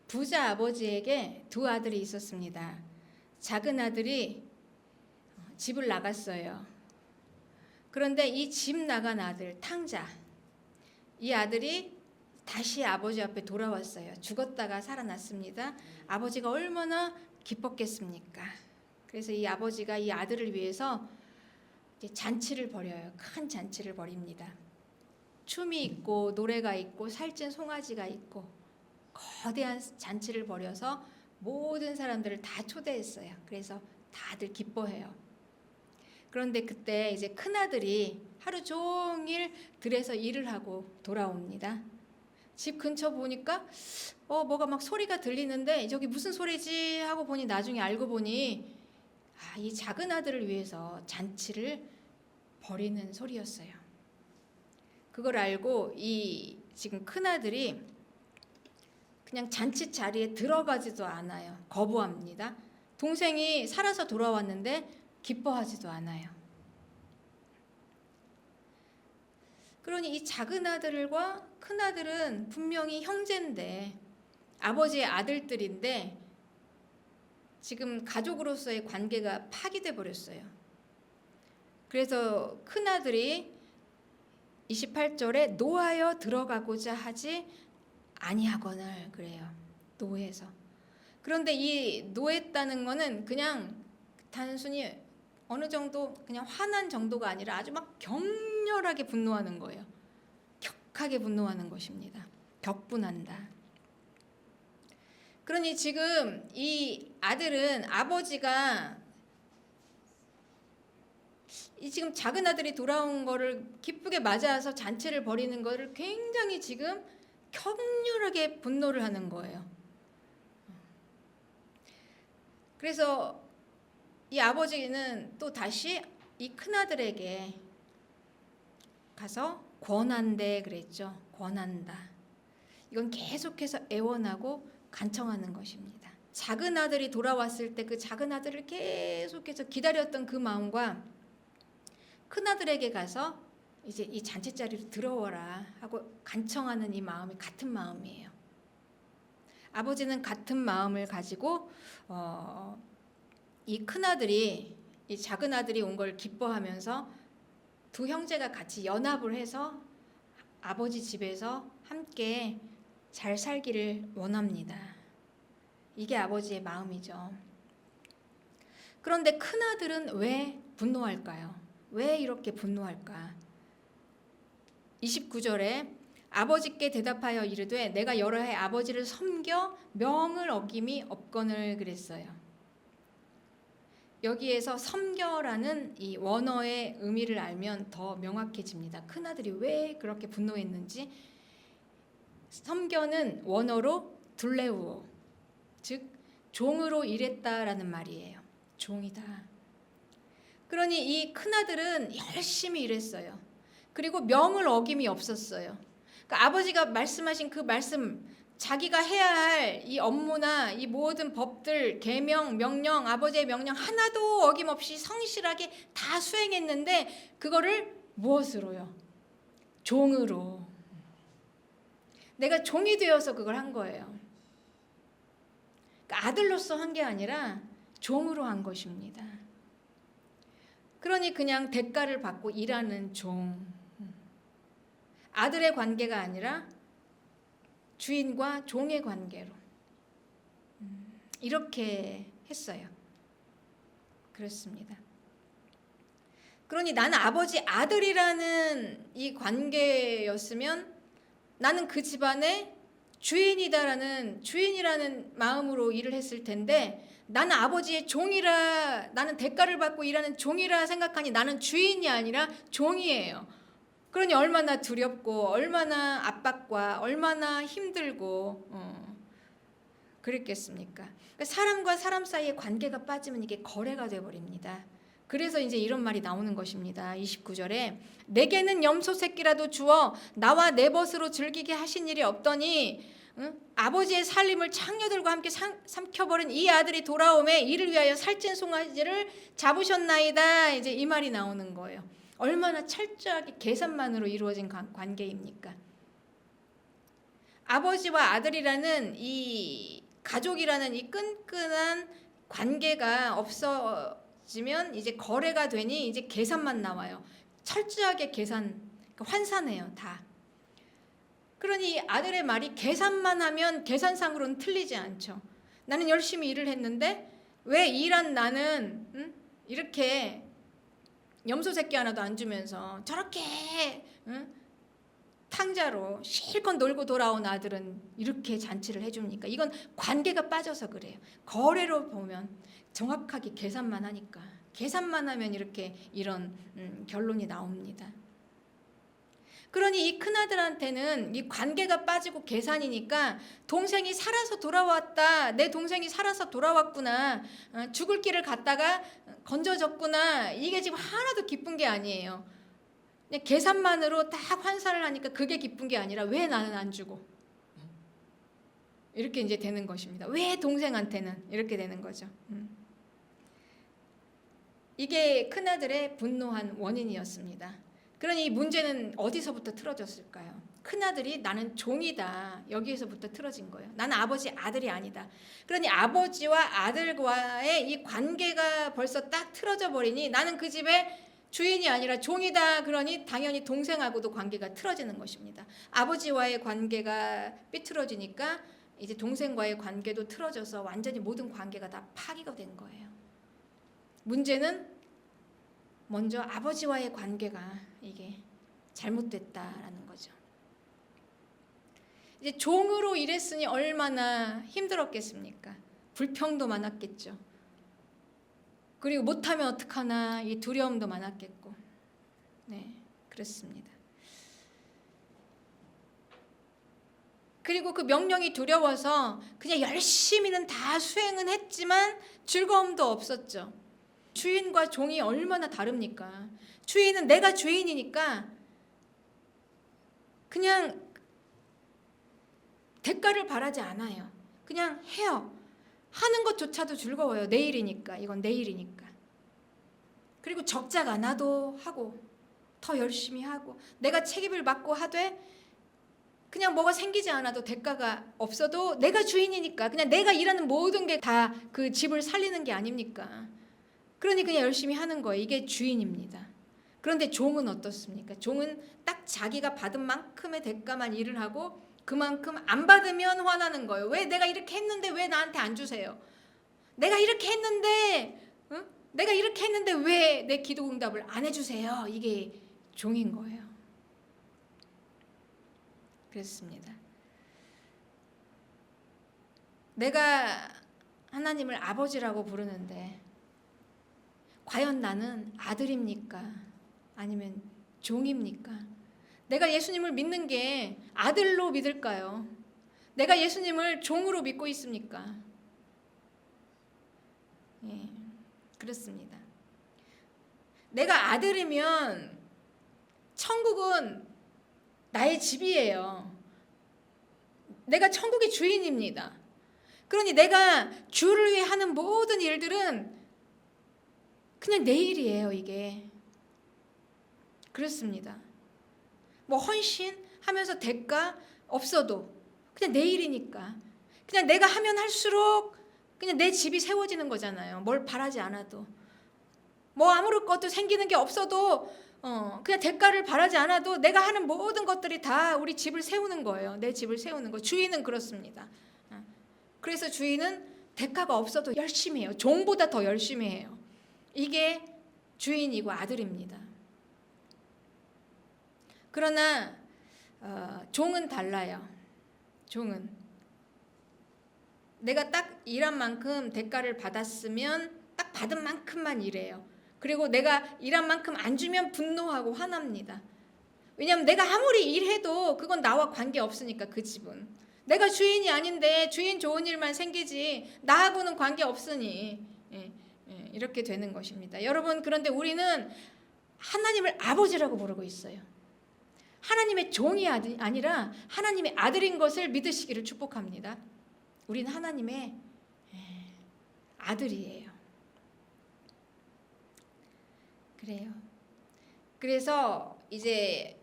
부자 아버지에게 두 아들이 있었습니다. 작은 아들이 집을 나갔어요. 그런데 이 집 나간 아들, 탕자, 이 아들이 다시 아버지 앞에 돌아왔어요. 죽었다가 살아났습니다. 아버지가 얼마나 기뻤겠습니까? 그래서 이 아버지가 이 아들을 위해서 잔치를 벌여요. 큰 잔치를 벌입니다. 춤이 있고 노래가 있고 살찐 송아지가 있고 거대한 잔치를 벌여서 모든 사람들을 다 초대했어요. 그래서 다들 기뻐해요. 그런데 그때 이제 큰아들이 하루 종일 들에서 일을 하고 돌아옵니다. 집 근처 보니까 뭐가 막 소리가 들리는데 저기 무슨 소리지 하고 보니 나중에 알고 보니 이 작은 아들을 위해서 잔치를 벌이는 소리였어요. 그걸 알고 이 지금 큰아들이 그냥 잔치 자리에 들어가지도 않아요. 거부합니다. 동생이 살아서 돌아왔는데 기뻐하지도 않아요. 그러니 이 작은 아들과 큰 아들은 분명히 형제인데 아버지의 아들들인데 지금 가족으로서의 관계가 파기돼 버렸어요. 그래서 큰 아들이 28절에 노하여 들어가고자 하지 아니하거늘 그래요. 노해서. 그런데 이 노했다는 거는 그냥 단순히 어느 정도 그냥 화난 정도가 아니라 아주 막 격렬하게 분노하는 거예요. 격하게 분노하는 것입니다. 격분한다. 그러니 지금 이 아들은 아버지가 이 지금 작은 아들이 돌아온 거를 기쁘게 맞아서 잔치를 벌이는 거를 굉장히 지금 격렬하게 분노를 하는 거예요. 그래서 이 아버지는 또 다시 이 큰아들에게 가서 권한대 그랬죠. 권한다. 이건 계속해서 애원하고 간청하는 것입니다. 작은 아들이 돌아왔을 때 그 작은 아들을 계속해서 기다렸던 그 마음과 큰아들에게 가서 이제 이 잔치 자리로 들어오라 하고 간청하는 이 마음이 같은 마음이에요. 아버지는 같은 마음을 가지고 이 큰아들이 이 작은 아들이 온 걸 기뻐하면서 두 형제가 같이 연합을 해서 아버지 집에서 함께 잘 살기를 원합니다. 이게 아버지의 마음이죠. 그런데 큰아들은 왜 분노할까요? 왜 이렇게 분노할까? 29절에 아버지께 대답하여 이르되 내가 여러 해 아버지를 섬겨 명을 어김이 없거늘 그랬어요. 여기에서 섬겨라는 이 원어의 의미를 알면 더 명확해집니다. 큰아들이 왜 그렇게 분노했는지. 섬겨는 원어로 둘레우오, 즉 종으로 일했다라는 말이에요. 종이다. 그러니 이 큰아들은 열심히 일했어요. 그리고 명을 어김이 없었어요. 그러니까 아버지가 말씀하신 그 말씀, 자기가 해야 할 이 업무나 이 모든 법들, 계명, 명령, 아버지의 명령 하나도 어김없이 성실하게 다 수행했는데 그거를 무엇으로요? 종으로. 내가 종이 되어서 그걸 한 거예요. 그러니까 아들로서 한 게 아니라 종으로 한 것입니다. 그러니 그냥 대가를 받고 일하는 종. 아들의 관계가 아니라 주인과 종의 관계로 이렇게 했어요. 그렇습니다. 그러니 나는 아버지 아들이라는 이 관계였으면 나는 그 집안의 주인이라는 마음으로 일을 했을 텐데 나는 아버지의 종이라, 나는 대가를 받고 일하는 종이라 생각하니 나는 주인이 아니라 종이에요. 그러니 얼마나 두렵고 얼마나 압박과 얼마나 힘들고 그랬겠습니까? 사람과 사람 사이의 관계가 빠지면 이게 거래가 돼버립니다. 그래서 이제 이런 말이 나오는 것입니다. 29절에 내게는 염소 새끼라도 주어 나와 내 벗으로 즐기게 하신 일이 없더니 아버지의 살림을 창녀들과 함께 삼켜버린 이 아들이 돌아오매 이를 위하여 살찐 송아지를 잡으셨나이다. 이제 이 말이 나오는 거예요. 얼마나 철저하게 계산만으로 이루어진 관계입니까? 아버지와 아들이라는 이 가족이라는 이 끈끈한 관계가 없어지면 이제 거래가 되니 이제 계산만 나와요. 철저하게 환산해요, 다. 그러니 아들의 말이 계산만 하면 계산상으로는 틀리지 않죠. 나는 열심히 일을 했는데 왜 일한 나는 이렇게 염소 새끼 하나도 안 주면서 저렇게 탕자로 실컷 놀고 돌아온 아들은 이렇게 잔치를 해줍니까? 이건 관계가 빠져서 그래요. 거래로 보면 정확하게 계산만 하니까, 계산만 하면 이렇게 이런 결론이 나옵니다. 그러니 이 큰아들한테는 이 관계가 빠지고 계산이니까 동생이 살아서 돌아왔다, 내 동생이 살아서 돌아왔구나, 죽을 길을 갔다가 건져졌구나, 이게 지금 하나도 기쁜 게 아니에요. 그냥 계산만으로 딱 환산을 하니까 그게 기쁜 게 아니라 왜 나는 안 주고, 이렇게 이제 되는 것입니다. 왜 동생한테는 이렇게 되는 거죠. 이게 큰아들의 분노한 원인이었습니다. 그러니 이 문제는 어디서부터 틀어졌을까요? 큰아들이 나는 종이다, 여기에서부터 틀어진 거예요. 나는 아버지 아들이 아니다. 그러니 아버지와 아들과의 이 관계가 벌써 딱 틀어져 버리니 나는 그 집의 주인이 아니라 종이다. 그러니 당연히 동생하고도 관계가 틀어지는 것입니다. 아버지와의 관계가 삐뚤어지니까 이제 동생과의 관계도 틀어져서 완전히 모든 관계가 다 파기가 된 거예요. 문제는 먼저 아버지와의 관계가 이게 잘못됐다라는 거죠. 이제 종으로 일했으니 얼마나 힘들었겠습니까? 불평도 많았겠죠. 그리고 못하면 어떡하나 이 두려움도 많았겠고, 네, 그렇습니다. 그리고 그 명령이 두려워서 그냥 열심히는 다 수행은 했지만 즐거움도 없었죠. 주인과 종이 얼마나 다릅니까? 주인은 내가 주인이니까 그냥 대가를 바라지 않아요. 그냥 해요. 하는 것조차도 즐거워요. 내일이니까. 이건 내일이니까. 그리고 적자가 나도 하고 더 열심히 하고 내가 책임을 맡고 하되 그냥 뭐가 생기지 않아도 대가가 없어도 내가 주인이니까 그냥 내가 일하는 모든 게 다 그 집을 살리는 게 아닙니까? 그러니 그냥 열심히 하는 거예요. 이게 주인입니다. 그런데 종은 어떻습니까? 종은 딱 자기가 받은 만큼의 대가만 일을 하고 그만큼 안 받으면 화나는 거예요. 왜 내가 이렇게 했는데 왜 나한테 안 주세요? 내가 이렇게 했는데 내가 이렇게 했는데 왜 내 기도 응답을 안 해주세요? 이게 종인 거예요. 그렇습니다. 내가 하나님을 아버지라고 부르는데 과연 나는 아들입니까? 아니면 종입니까? 내가 예수님을 믿는 게 아들로 믿을까요? 내가 예수님을 종으로 믿고 있습니까? 예, 그렇습니다. 내가 아들이면 천국은 나의 집이에요. 내가 천국의 주인입니다. 그러니 내가 주를 위해 하는 모든 일들은 그냥 내 일이에요, 이게. 그렇습니다. 뭐 헌신하면서 대가 없어도 그냥 내 일이니까. 그냥 내가 하면 할수록 그냥 내 집이 세워지는 거잖아요. 뭘 바라지 않아도. 뭐 아무것도 생기는 게 없어도 그냥 대가를 바라지 않아도 내가 하는 모든 것들이 다 우리 집을 세우는 거예요. 내 집을 세우는 거. 주인은 그렇습니다. 그래서 주인은 대가가 없어도 열심히 해요. 종보다 더 열심히 해요. 이게 주인이고 아들입니다. 그러나 종은 달라요. 종은 내가 딱 일한 만큼 대가를 받았으면 딱 받은 만큼만 일해요. 그리고 내가 일한 만큼 안 주면 분노하고 화납니다. 왜냐하면 내가 아무리 일해도 그건 나와 관계 없으니까 그 집은. 내가 주인이 아닌데 주인 좋은 일만 생기지 나하고는 관계 없으니 이렇게 되는 것입니다. 여러분, 그런데 우리는 하나님을 아버지라고 부르고 있어요. 하나님의 종이 아니라 하나님의 아들인 것을 믿으시기를 축복합니다. 우리는 하나님의 아들이에요. 그래요. 그래서 이제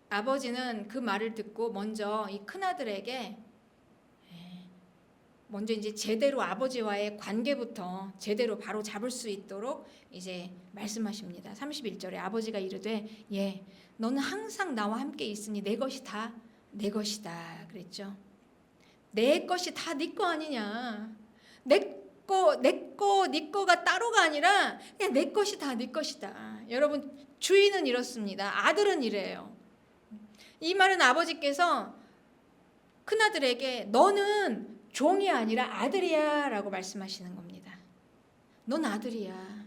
아버지는 그 말을 듣고 먼저 이 큰아들에게 먼저 이제 제대로 아버지와의 관계부터 제대로 바로 잡을 수 있도록 이제 말씀하십니다. 31절에 아버지가 이르되 너는 항상 나와 함께 있으니 내 것이 다 내 것이다 그랬죠. 내 것이 다 네 거 아니냐. 네 거가 따로가 아니라 그냥 내 것이 다 네 것이다. 여러분, 주인은 이렇습니다. 아들은 이래요. 이 말은 아버지께서 큰아들에게 너는 종이 아니라 아들이야 라고 말씀하시는 겁니다. 넌 아들이야.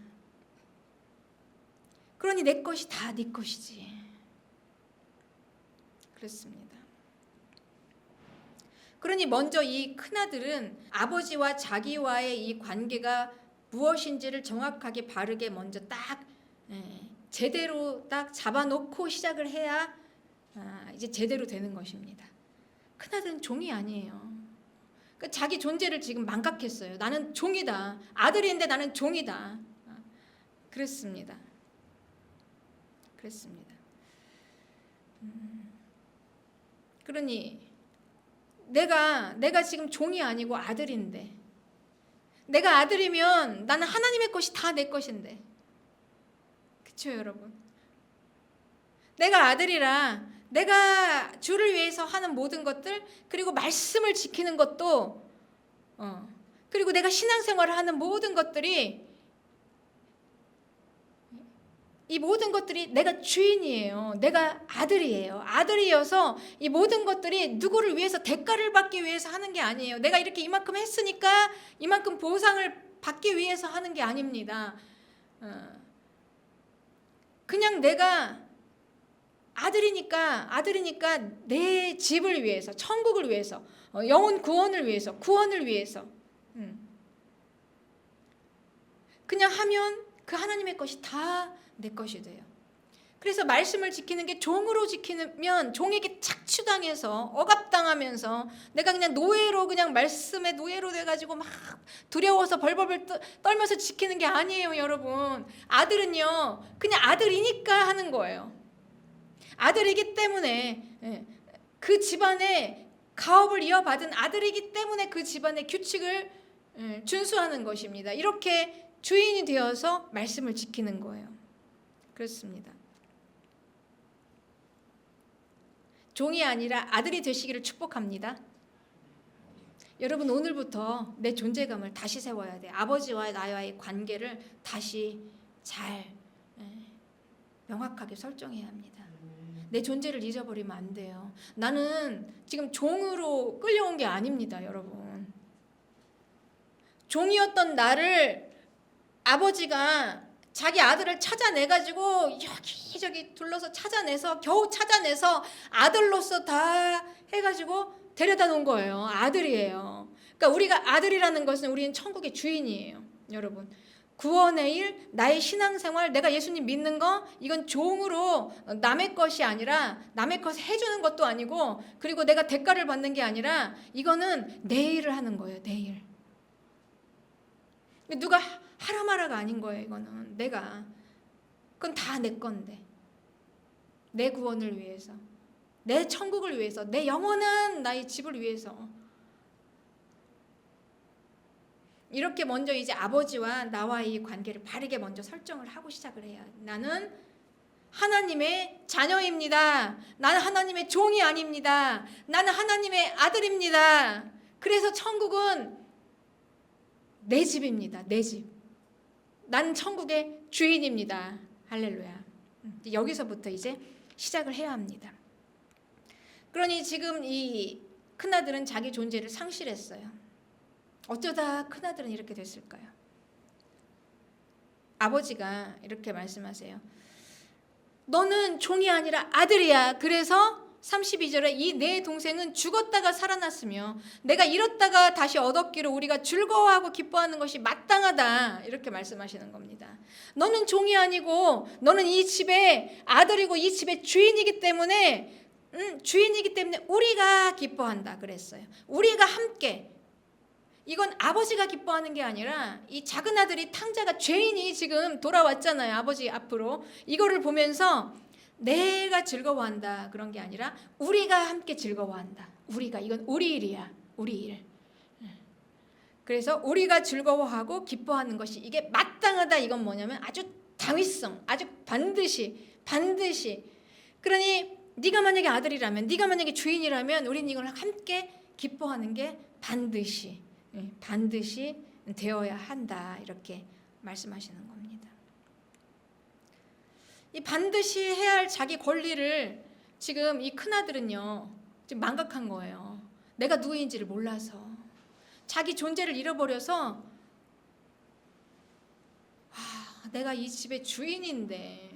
그러니 내 것이 다 네 것이지. 그렇습니다. 그러니 먼저 이 큰아들은 아버지와 자기와의 이 관계가 무엇인지를 정확하게 바르게 먼저 딱 제대로 딱 잡아놓고 시작을 해야 이제 제대로 되는 것입니다. 큰아들은 종이 아니에요. 그러니까 자기 존재를 지금 망각했어요. 나는 종이다. 아들인데 나는 종이다. 그랬습니다. 그러니 내가 지금 종이 아니고 아들인데, 내가 아들이면 나는 하나님의 것이 다 내 것인데, 그렇죠 여러분? 내가 아들이라 내가 주를 위해서 하는 모든 것들, 그리고 말씀을 지키는 것도 그리고 내가 신앙생활을 하는 모든 것들이, 이 모든 것들이 내가 주인이에요. 내가 아들이에요. 아들이어서 이 모든 것들이 누구를 위해서 대가를 받기 위해서 하는 게 아니에요. 내가 이렇게 이만큼 했으니까 이만큼 보상을 받기 위해서 하는 게 아닙니다. 그냥 내가 아들이니까 내 집을 위해서, 천국을 위해서, 영혼 구원을 위해서, 구원을 위해서 그냥 하면 그 하나님의 것이 다 내 것이 돼요. 그래서 말씀을 지키는 게 종으로 지키면 종에게 착취당해서 억압당하면서 내가 그냥 노예로, 그냥 말씀의 노예로 돼가지고 막 두려워서 벌벌 떨면서 지키는 게 아니에요 여러분. 아들은요 그냥 아들이니까 하는 거예요. 아들이기 때문에, 그 집안의 가업을 이어받은 아들이기 때문에 그 집안의 규칙을 준수하는 것입니다. 이렇게 주인이 되어서 말씀을 지키는 거예요. 그렇습니다. 종이 아니라 아들이 되시기를 축복합니다. 여러분, 오늘부터 내 존재감을 다시 세워야 돼요. 아버지와 나와의 관계를 다시 잘 명확하게 설정해야 합니다. 내 존재를 잊어버리면 안 돼요. 나는 지금 종으로 끌려온 게 아닙니다, 여러분. 종이었던 나를 아버지가 자기 아들을 찾아내가지고 여기저기 둘러서 찾아내서, 겨우 찾아내서 아들로서 다 해가지고 데려다 놓은 거예요. 아들이에요. 그러니까 우리가 아들이라는 것은 우리는 천국의 주인이에요, 여러분. 구원의 일, 나의 신앙생활, 내가 예수님 믿는 거, 이건 종으로 남의 것이 아니라, 남의 것을 해주는 것도 아니고, 그리고 내가 대가를 받는 게 아니라, 이거는 내 일을 하는 거예요, 내 일. 누가 하라 마라가 아닌 거예요. 이거는 그건 다 내 건데, 내 구원을 위해서, 내 천국을 위해서, 내 영원한 나의 집을 위해서. 이렇게 먼저 이제 아버지와 나와의 관계를 바르게 먼저 설정을 하고 시작을 해요. 나는 하나님의 자녀입니다. 나는 하나님의 종이 아닙니다. 나는 하나님의 아들입니다. 그래서 천국은 내 집입니다. 내 집. 나는 천국의 주인입니다. 할렐루야. 여기서부터 이제 시작을 해야 합니다. 그러니 지금 이 큰아들은 자기 존재를 상실했어요. 어쩌다 큰아들은 이렇게 됐을까요? 아버지가 이렇게 말씀하세요. 너는 종이 아니라 아들이야. 그래서 32절에 이 내 동생은 죽었다가 살아났으며 내가 잃었다가 다시 얻었기로 우리가 즐거워하고 기뻐하는 것이 마땅하다. 이렇게 말씀하시는 겁니다. 너는 종이 아니고 너는 이 집의 아들이고 이 집의 주인이기 때문에 우리가 기뻐한다 그랬어요. 우리가 함께. 이건 아버지가 기뻐하는 게 아니라 이 작은 아들이, 탕자가, 죄인이 지금 돌아왔잖아요. 아버지 앞으로. 이거를 보면서 내가 즐거워한다 그런 게 아니라 우리가 함께 즐거워한다. 이건 우리 일이야. 우리 일. 그래서 우리가 즐거워하고 기뻐하는 것이 이게 마땅하다. 이건 뭐냐면 아주 당위성, 아주 반드시. 그러니 네가 만약에 아들이라면, 네가 만약에 주인이라면 우리는 이걸 함께 기뻐하는 게 반드시 되어야 한다. 이렇게 말씀하시는 겁니다. 이 반드시 해야 할 자기 권리를 지금 이 큰아들은요, 지금 망각한 거예요. 내가 누구인지를 몰라서. 자기 존재를 잃어버려서 내가 이 집의 주인인데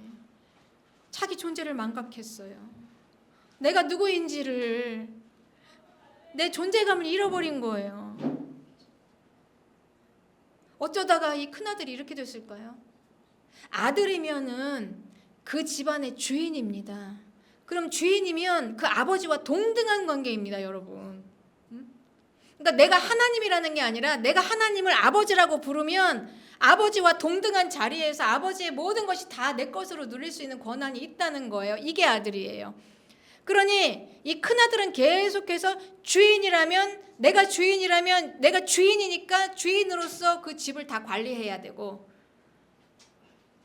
자기 존재를 망각했어요. 내가 누구인지를, 내 존재감을 잃어버린 거예요. 어쩌다가 이 큰아들이 이렇게 됐을까요? 아들이면은 그 집안의 주인입니다. 그럼 주인이면 그 아버지와 동등한 관계입니다, 여러분. 그러니까 내가 하나님이라는 게 아니라 내가 하나님을 아버지라고 부르면 아버지와 동등한 자리에서 아버지의 모든 것이 다 내 것으로 누릴 수 있는 권한이 있다는 거예요. 이게 아들이에요. 그러니 이 큰아들은 계속해서 내가 주인이니까 주인으로서 그 집을 다 관리해야 되고,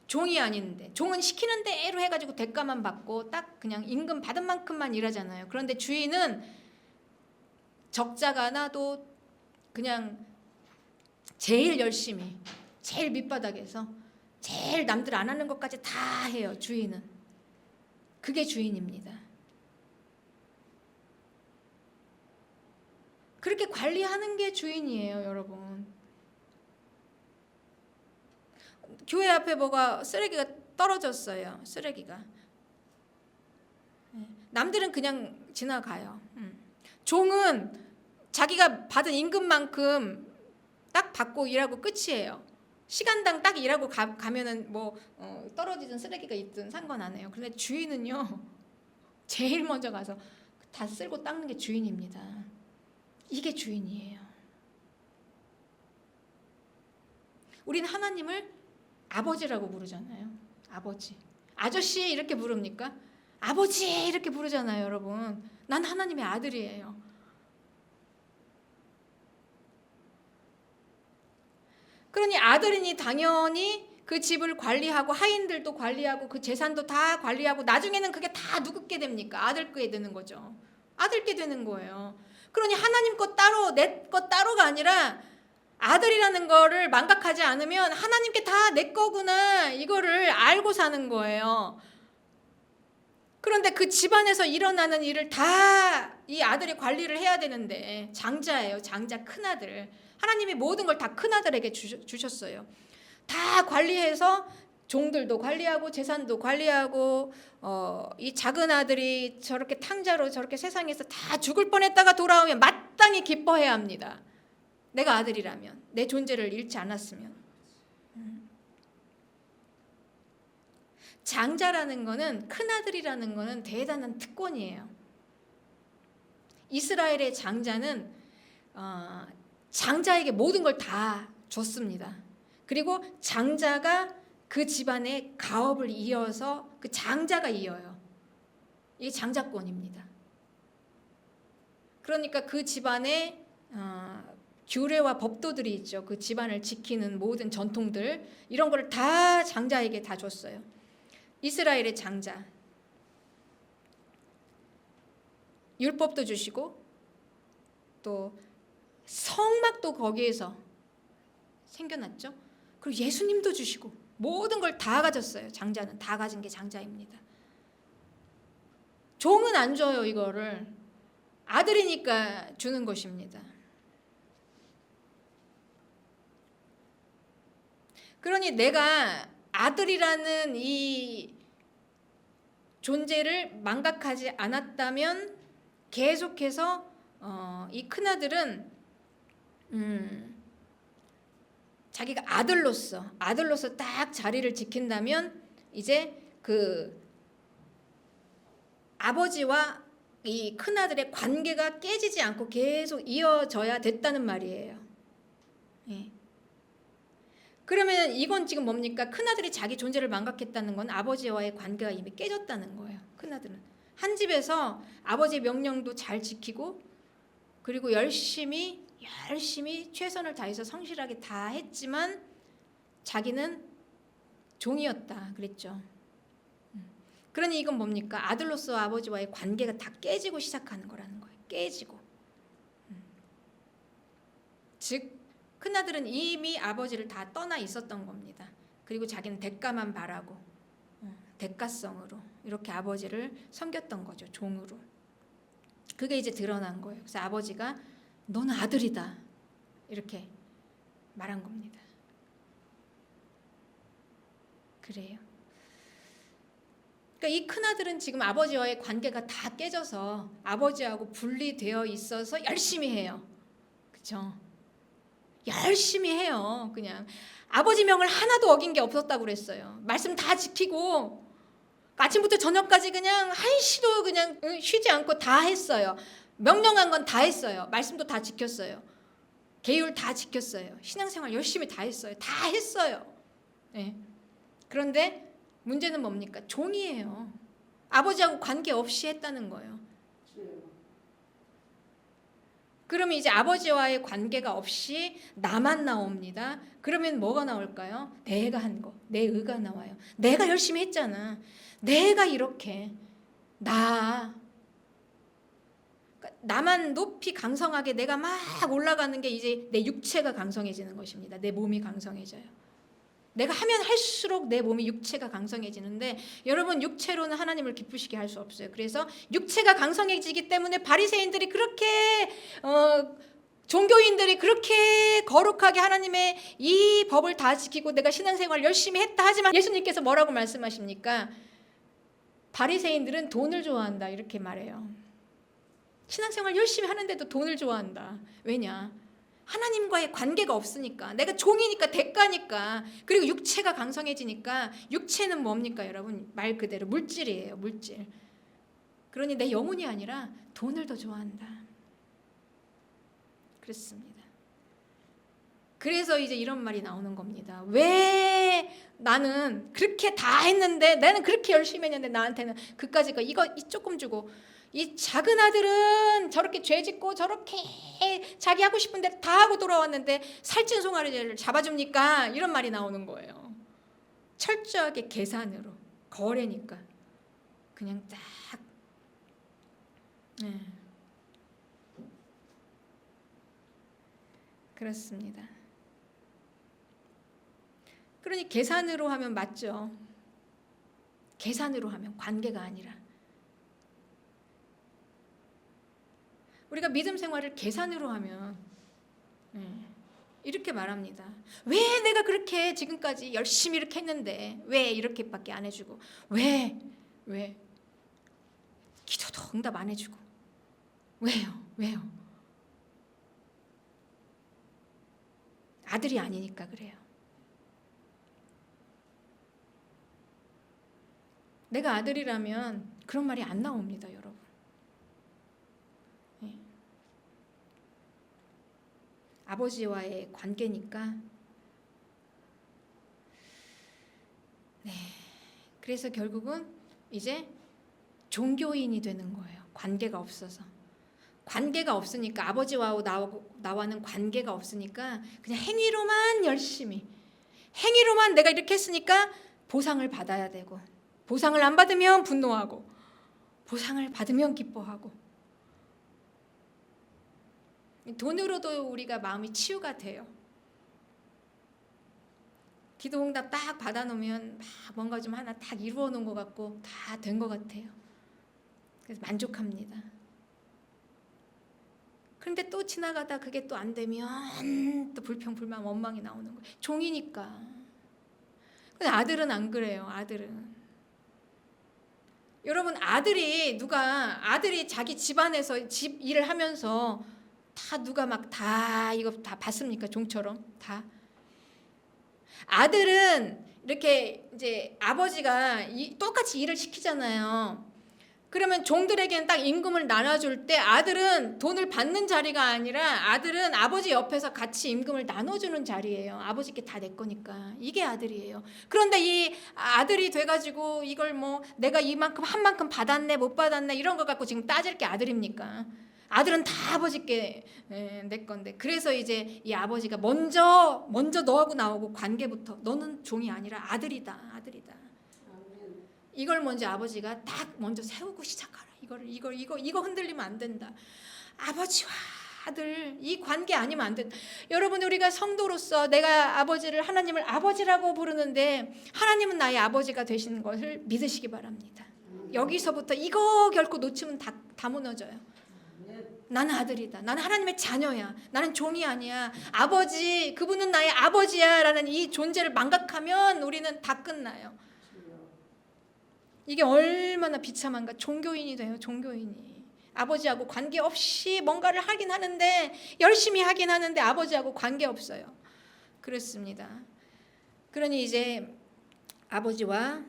종이 아닌데, 종은 시키는 대로 해가지고 대가만 받고 딱 그냥 임금 받은 만큼만 일하잖아요. 그런데 주인은 적자가 나도 그냥 제일 열심히, 제일 밑바닥에서 제일 남들 안 하는 것까지 다 해요. 주인은. 그게 주인입니다. 그렇게 관리하는 게 주인이에요, 여러분. 교회 앞에 쓰레기가 떨어졌어요. 쓰레기가. 남들은 그냥 지나가요. 종은 자기가 받은 임금만큼 딱 받고 일하고 끝이에요. 시간당 딱 일하고 가면은 떨어지든 쓰레기가 있든 상관 안 해요. 그런데 주인은요, 제일 먼저 가서 다 쓸고 닦는 게 주인입니다. 이게 주인이에요. 우리는 하나님을 아버지라고 부르잖아요. 아버지. 아저씨 이렇게 부릅니까? 아버지 이렇게 부르잖아요, 여러분. 난 하나님의 아들이에요. 그러니 아들이니 당연히 그 집을 관리하고 하인들도 관리하고 그 재산도 다 관리하고 나중에는 그게 다 누구 게 됩니까? 아들 게 되는 거죠. 아들 게 되는 거예요. 그러니 하나님 것 따로 내 것 따로가 아니라 아들이라는 거를 망각하지 않으면 하나님께 다 내 거구나 이거를 알고 사는 거예요. 그런데 그 집안에서 일어나는 일을 다 이 아들이 관리를 해야 되는데, 장자예요. 장자, 큰아들. 하나님이 모든 걸 다 큰아들에게 주셨어요. 다 관리해서 종들도 관리하고 재산도 관리하고 이 작은 아들이 저렇게 탕자로 저렇게 세상에서 다 죽을 뻔했다가 돌아오면 마땅히 기뻐해야 합니다. 내가 아들이라면, 내 존재를 잃지 않았으면. 장자라는 거는, 큰아들이라는 거는 대단한 특권이에요. 이스라엘의 장자는 장자에게 모든 걸 다 줬습니다. 그리고 장자가 그 집안의 가업을 이어서 그 장자가 이어요. 이게 장자권입니다. 그러니까 그 집안의 규례와 법도들이 있죠. 그 집안을 지키는 모든 전통들, 이런 걸 다 장자에게 다 줬어요. 이스라엘의 장자. 율법도 주시고 또 성막도 거기에서 생겨났죠. 그리고 예수님도 주시고 모든 걸 다 가졌어요. 장자는 다 가진 게 장자입니다. 종은 안 줘요. 이거를 아들이니까 주는 것입니다. 그러니 내가 아들이라는 이 존재를 망각하지 않았다면 계속해서 이 큰아들은 자기가 아들로서 딱 자리를 지킨다면 이제 그 아버지와 이 큰아들의 관계가 깨지지 않고 계속 이어져야 됐다는 말이에요. 예. 그러면 이건 지금 뭡니까? 큰아들이 자기 존재를 망각했다는 건 아버지와의 관계가 이미 깨졌다는 거예요. 큰아들은 한 집에서 아버지의 명령도 잘 지키고 그리고 열심히 열심히 최선을 다해서 성실하게 다 했지만 자기는 종이었다 그랬죠. 그러니 이건 뭡니까? 아들로서 아버지와의 관계가 다 깨지고 시작하는 거라는 거예요. 깨지고. 즉 큰아들은 이미 아버지를 다 떠나 있었던 겁니다. 그리고 자기는 대가만 바라고 대가성으로 이렇게 아버지를 섬겼던 거죠. 종으로. 그게 이제 드러난 거예요. 그래서 아버지가 너는 아들이다 이렇게 말한 겁니다. 그래요. 그러니까 이 큰아들은 지금 아버지와의 관계가 다 깨져서 아버지하고 분리되어 있어서 열심히 해요. 그렇죠? 열심히 해요. 그냥 아버지 명을 하나도 어긴 게 없었다고 그랬어요. 말씀 다 지키고 아침부터 저녁까지 그냥 한시도 그냥 쉬지 않고 다 했어요. 명령한 건 다 했어요. 말씀도 다 지켰어요. 계율 다 지켰어요. 신앙생활 열심히 다 했어요. 다 했어요. 네. 그런데 문제는 뭡니까? 종이에요. 아버지하고 관계없이 했다는 거예요. 그러면 이제 아버지와의 관계가 없이 나만 나옵니다. 그러면 뭐가 나올까요? 내가 한 거, 내 의가 나와요. 내가 열심히 했잖아. 내가 이렇게 그러니까 나만 높이 강성하게 내가 막 올라가는 게 이제 내 육체가 강성해지는 것입니다. 내 몸이 강성해져요. 내가 하면 할수록 내 몸이 육체가 강성해지는데 여러분 육체로는 하나님을 기쁘시게 할 수 없어요. 그래서 육체가 강성해지기 때문에 바리새인들이 그렇게 종교인들이 그렇게 거룩하게 하나님의 이 법을 다 지키고 내가 신앙생활 열심히 했다 하지만 예수님께서 뭐라고 말씀하십니까? 바리새인들은 돈을 좋아한다 이렇게 말해요. 신앙생활 열심히 하는데도 돈을 좋아한다. 왜냐? 하나님과의 관계가 없으니까. 내가 종이니까 대가니까. 그리고 육체가 강성해지니까. 육체는 뭡니까 여러분? 말 그대로 물질이에요. 물질. 그러니 내 영혼이 아니라 돈을 더 좋아한다. 그렇습니다. 그래서 이제 이런 말이 나오는 겁니다. 왜 나는 그렇게 다 했는데 나는 그렇게 열심히 했는데 나한테는 그까짓 거 이거 조금 주고 이 작은 아들은 저렇게 죄 짓고 저렇게 자기 하고 싶은 대로 다 하고 돌아왔는데 살찐 송아리를 잡아줍니까? 이런 말이 나오는 거예요. 철저하게 계산으로 거래니까 그냥 딱 그렇습니다. 그러니 계산으로 하면 맞죠. 계산으로 하면 관계가 아니라 우리가 믿음 생활을 계산으로 하면 이렇게 말합니다. 왜 내가 그렇게 지금까지 열심히 이렇게 했는데 왜 이렇게밖에 안 해주고 왜 기도도 응답 안 해주고 왜요? 아들이 아니니까 그래요. 내가 아들이라면 그런 말이 안 나옵니다, 여러분. 아버지와의 관계니까. 네. 그래서 결국은 이제 종교인이 되는 거예요. 관계가 없어서. 관계가 없으니까 아버지와 나와는 관계가 없으니까 그냥 행위로만 열심히 행위로만 내가 이렇게 했으니까 보상을 받아야 되고 보상을 안 받으면 분노하고 보상을 받으면 기뻐하고 돈으로도 우리가 마음이 치유가 돼요. 기도 응답 딱 받아놓으면 막 뭔가 좀 하나 딱 이루어 놓은 것 같고 다 된 것 같아요. 그래서 만족합니다. 그런데 또 지나가다 그게 또 안 되면 또 불평, 불만, 원망이 나오는 거예요. 종이니까. 근데 아들은 안 그래요. 아들은. 여러분 아들이 자기 집안에서 집 일을 하면서 다 누가 막 다 이거 다 봤습니까? 종처럼 다. 아들은 이렇게 이제 아버지가 똑같이 일을 시키잖아요. 그러면 종들에게는 딱 임금을 나눠줄 때 아들은 돈을 받는 자리가 아니라 아들은 아버지 옆에서 같이 임금을 나눠주는 자리예요. 아버지께 다 내 거니까. 이게 아들이에요. 그런데 이 아들이 돼가지고 이걸 뭐 내가 이만큼 한 만큼 받았네 못 받았네 이런 거 갖고 지금 따질 게 아들입니까? 아들은 다 아버지께 내 건데. 그래서 이제 이 아버지가 먼저 너하고 나오고 관계부터 너는 종이 아니라 아들이다. 이걸 먼저 아버지가 딱 먼저 세우고 시작하라. 이거 흔들리면 안 된다. 아버지와 아들 이 관계 아니면 안 된다. 여러분 우리가 성도로서 내가 하나님을 아버지라고 부르는데 하나님은 나의 아버지가 되시는 것을 믿으시기 바랍니다. 여기서부터 이거 결코 놓치면 다 무너져요. 나는 아들이다. 나는 하나님의 자녀야. 나는 종이 아니야. 아버지, 그분은 나의 아버지야 라는 이 존재를 망각하면 우리는 다 끝나요. 이게 얼마나 비참한가. 종교인이 돼요. 종교인이. 아버지하고 관계없이 뭔가를 하긴 하는데 열심히 하긴 하는데 아버지하고 관계없어요. 그렇습니다. 그러니 이제 아버지와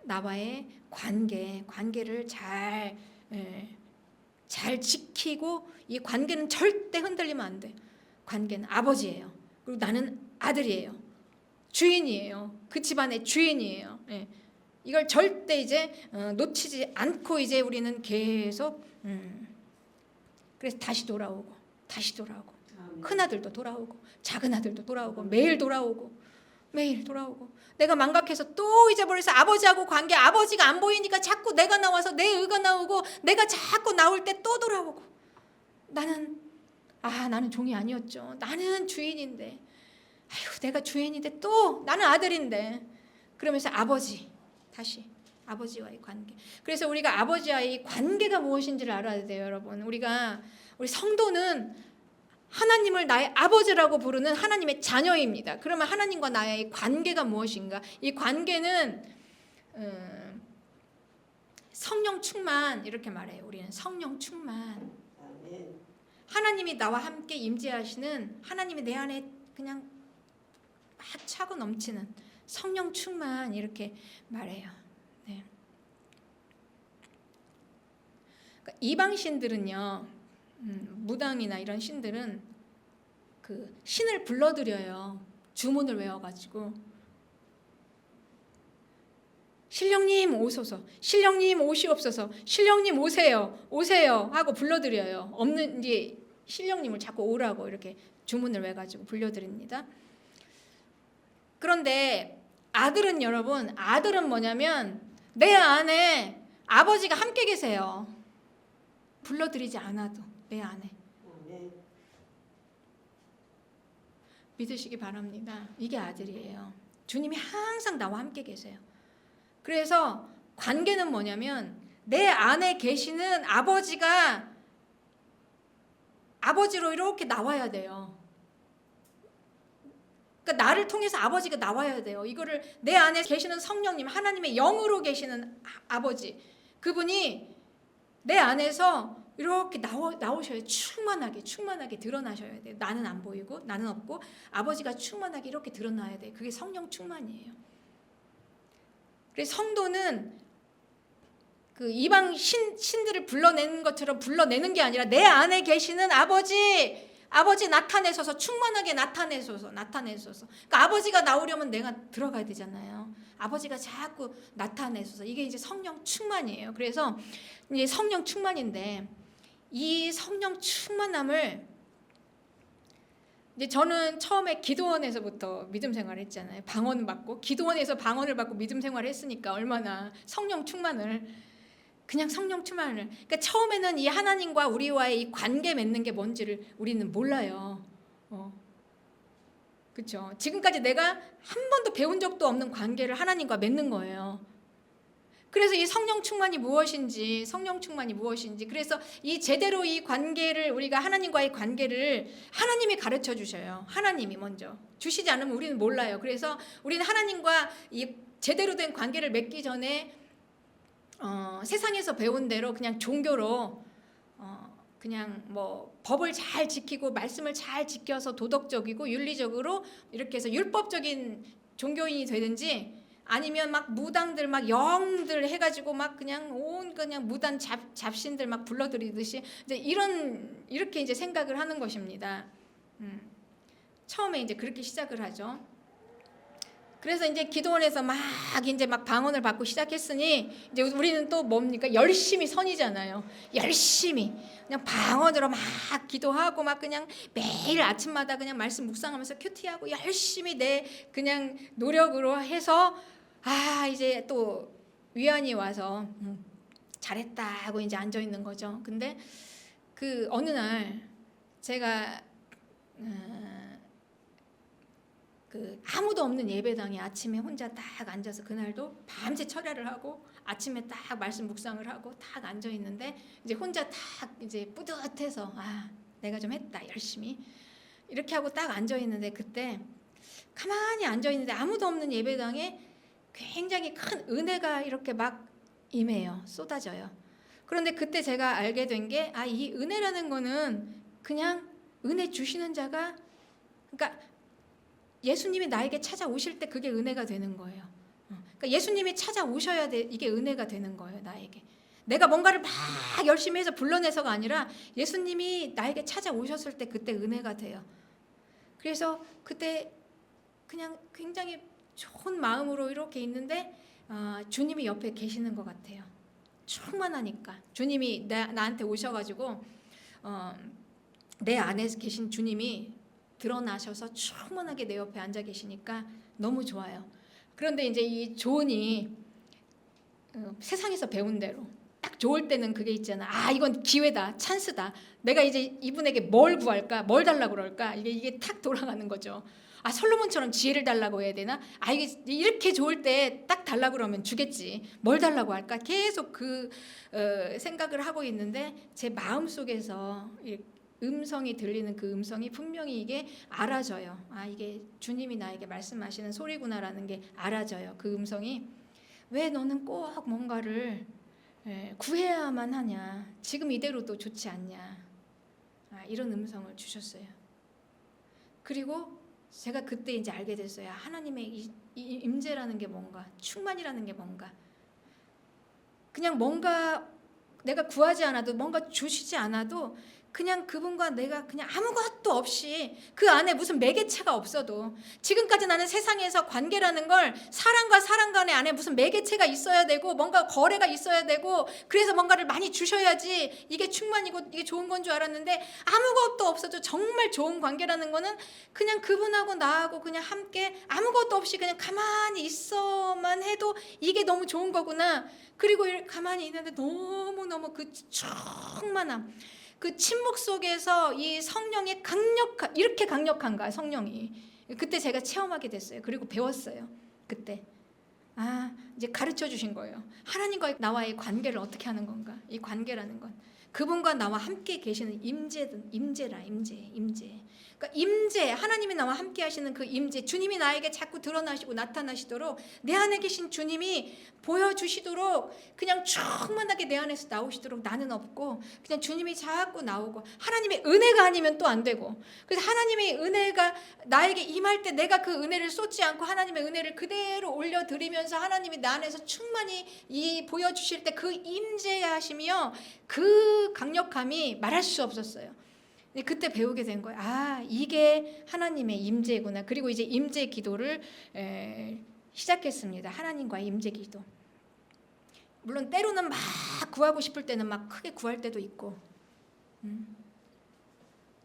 나와의 관계를 잘 지키고 이 관계는 절대 흔들리면 안 돼. 관계는 아버지예요. 그리고 나는 아들이에요. 주인이에요. 그 집안의 주인이에요. 이걸 절대 이제 놓치지 않고 이제 우리는 계속 그래서 다시 돌아오고 큰 아들도 돌아오고 작은 아들도 돌아오고 매일 돌아오고 내가 망각해서 또 잊어버려서 아버지하고 관계 아버지가 안 보이니까 자꾸 내가 나와서 내 의가 나오고 내가 자꾸 나올 때 또 돌아오고 나는 종이 아니었죠. 나는 주인인데 내가 주인인데 또 나는 아들인데 그러면서 다시 아버지와의 관계. 그래서 우리가 아버지와의 관계가 무엇인지를 알아야 돼요, 여러분. 우리 성도는 하나님을 나의 아버지라고 부르는 하나님의 자녀입니다. 그러면 하나님과 나의 관계가 무엇인가? 이 관계는 성령 충만 이렇게 말해요. 우리는 성령 충만. 하나님이 나와 함께 임재하시는 하나님이 내 안에 그냥 막 차고 넘치는 성령 충만 이렇게 말해요. 네. 그러니까 이방 신들은요, 무당이나 이런 신들은 그 신을 불러들여요. 주문을 외워가지고 신령님 오소서, 신령님 오시옵소서, 신령님 오세요 하고 불러드려요. 없는 이제 신령님을 자꾸 오라고 이렇게 주문을 외가지고 불러드립니다. 그런데 아들은 뭐냐면 내 안에 아버지가 함께 계세요. 불러드리지 않아도 내 안에. 믿으시기 바랍니다. 이게 아들이에요. 주님이 항상 나와 함께 계세요. 그래서 관계는 뭐냐면 내 안에 계시는 아버지로 이렇게 나와야 돼요. 그러니까 나를 통해서 아버지가 나와야 돼요. 이거를 내 안에 계시는 성령님, 하나님의 영으로 계시는 아버지, 그분이 내 안에서 이렇게 나오셔야 충만하게 드러나셔야 돼요. 나는 안 보이고 나는 없고 아버지가 충만하게 이렇게 드러나야 돼요. 그게 성령 충만이에요. 그래서 성도는 그 이방 신들을 불러내는 것처럼 불러내는 게 아니라 내 안에 계시는 아버지 나타내소서, 충만하게 나타내소서. 그러니까 아버지가 나오려면 내가 들어가야 되잖아요. 아버지가 자꾸 나타내소서. 이게 이제 성령 충만이에요. 그래서 이제 성령 충만인데 이 성령 충만함을 이제 저는 처음에 기도원에서부터 믿음 생활을 했잖아요. 기도원에서 방언을 받고 믿음 생활을 했으니까 얼마나 성령 충만을. 그러니까 처음에는 이 하나님과 우리와의 이 관계 맺는 게 뭔지를 우리는 몰라요. 그렇죠? 지금까지 내가 한 번도 배운 적도 없는 관계를 하나님과 맺는 거예요. 그래서 이 성령 충만이 무엇인지, 그래서 이 제대로 이 관계를 우리가 하나님과의 관계를 하나님이 가르쳐 주셔요. 하나님이 먼저 주시지 않으면 우리는 몰라요. 그래서 우리는 하나님과 이 제대로 된 관계를 맺기 전에 세상에서 배운 대로 그냥 종교로 그냥 뭐 법을 잘 지키고 말씀을 잘 지켜서 도덕적이고 윤리적으로 이렇게 해서 율법적인 종교인이 되든지 아니면 막 무당들 막 영들 해가지고 막 그냥 그냥 무단 잡신들 막 불러들이듯이 이제 이렇게 이제 생각을 하는 것입니다. 처음에 이제 그렇게 시작을 하죠. 그래서 이제 기도원에서 막 이제 막 방언을 받고 시작했으니 이제 우리는 또 뭡니까? 열심히 선이잖아요. 열심히 그냥 방언으로 막 기도하고 막 그냥 매일 아침마다 그냥 말씀 묵상하면서 큐티하고 열심히 내 그냥 노력으로 해서 이제 또 위안이 와서 잘했다 하고 이제 앉아 있는 거죠. 근데 그 어느 날 제가 그 아무도 없는 예배당에 아침에 혼자 딱 앉아서 그날도 밤새 철야를 하고 아침에 딱 말씀 묵상을 하고 딱 앉아 있는데 이제 혼자 딱 이제 뿌듯해서 내가 좀 했다 열심히 이렇게 하고 딱 앉아 있는데 그때 가만히 앉아 있는데 아무도 없는 예배당에 굉장히 큰 은혜가 이렇게 막 임해요. 쏟아져요. 그런데 그때 제가 알게 된 게 이 은혜라는 거는 그냥 은혜 주시는 자가 그러니까 예수님이 나에게 찾아오실 때 그게 은혜가 되는 거예요. 그러니까 예수님이 찾아오셔야 돼. 이게 은혜가 되는 거예요. 나에게. 내가 뭔가를 막 열심히 해서 불러내서가 아니라 예수님이 나에게 찾아오셨을 때 그때 은혜가 돼요. 그래서 그때 그냥 굉장히 좋은 마음으로 이렇게 있는데 주님이 옆에 계시는 것 같아요. 충만하니까 주님이 나한테 오셔가지고 내 안에 계신 주님이 드러나셔서 충만하게 내 옆에 앉아 계시니까 너무 좋아요. 그런데 이제 이 조언이 세상에서 배운 대로 딱 좋을 때는 그게 있잖아. 이건 기회다, 찬스다. 내가 이제 이분에게 뭘 구할까, 뭘 달라고 그럴까 이게 탁 돌아가는 거죠. 솔로몬처럼 지혜를 달라고 해야 되나? 이게 이렇게 좋을 때 딱 달라고 그러면 주겠지. 뭘 달라고 할까? 계속 그 생각을 하고 있는데 제 마음 속에서 음성이 들리는 그 음성이 분명히 이게 알아져요. 이게 주님이 나에게 말씀하시는 소리구나라는 게 알아져요. 그 음성이 왜 너는 꼭 뭔가를 구해야만 하냐? 지금 이대로도 좋지 않냐? 이런 음성을 주셨어요. 그리고 제가 그때 이제 알게 됐어요. 하나님의 이 임재라는 게 뭔가, 충만이라는 게 뭔가. 그냥 뭔가 내가 구하지 않아도 뭔가 주시지 않아도 그냥 그분과 내가 그냥 아무것도 없이 그 안에 무슨 매개체가 없어도 지금까지 나는 세상에서 관계라는 걸 사람과 사람 간의 안에 무슨 매개체가 있어야 되고 뭔가 거래가 있어야 되고 그래서 뭔가를 많이 주셔야지 이게 충만이고 이게 좋은 건 줄 알았는데 아무것도 없어도 정말 좋은 관계라는 거는 그냥 그분하고 나하고 그냥 함께 아무것도 없이 그냥 가만히 있어만 해도 이게 너무 좋은 거구나. 그리고 가만히 있는데 너무너무 그 충만함 그 침묵 속에서 이 성령의 이렇게 강력한가 성령이 그때 제가 체험하게 됐어요. 그리고 배웠어요. 그때 이제 가르쳐 주신 거예요. 하나님과 나와의 관계를 어떻게 하는 건가. 이 관계라는 건 그분과 나와 함께 계시는 임재. 그러니까 임재, 하나님이 나와 함께 하시는 그 임재, 주님이 나에게 자꾸 드러나시고 나타나시도록 내 안에 계신 주님이 보여주시도록 그냥 충만하게 내 안에서 나오시도록 나는 없고 그냥 주님이 자꾸 나오고 하나님의 은혜가 아니면 또 안 되고 그래서 하나님의 은혜가 나에게 임할 때 내가 그 은혜를 쏟지 않고 하나님의 은혜를 그대로 올려드리면서 하나님이 나 안에서 충만히 보여주실 때 그 임재하심이요 그 강력함이 말할 수 없었어요. 그때 배우게 된 거예요. 이게 하나님의 임재구나. 그리고 이제 임재 기도를 시작했습니다. 하나님과의 임재 기도. 물론 때로는 막 구하고 싶을 때는 막 크게 구할 때도 있고,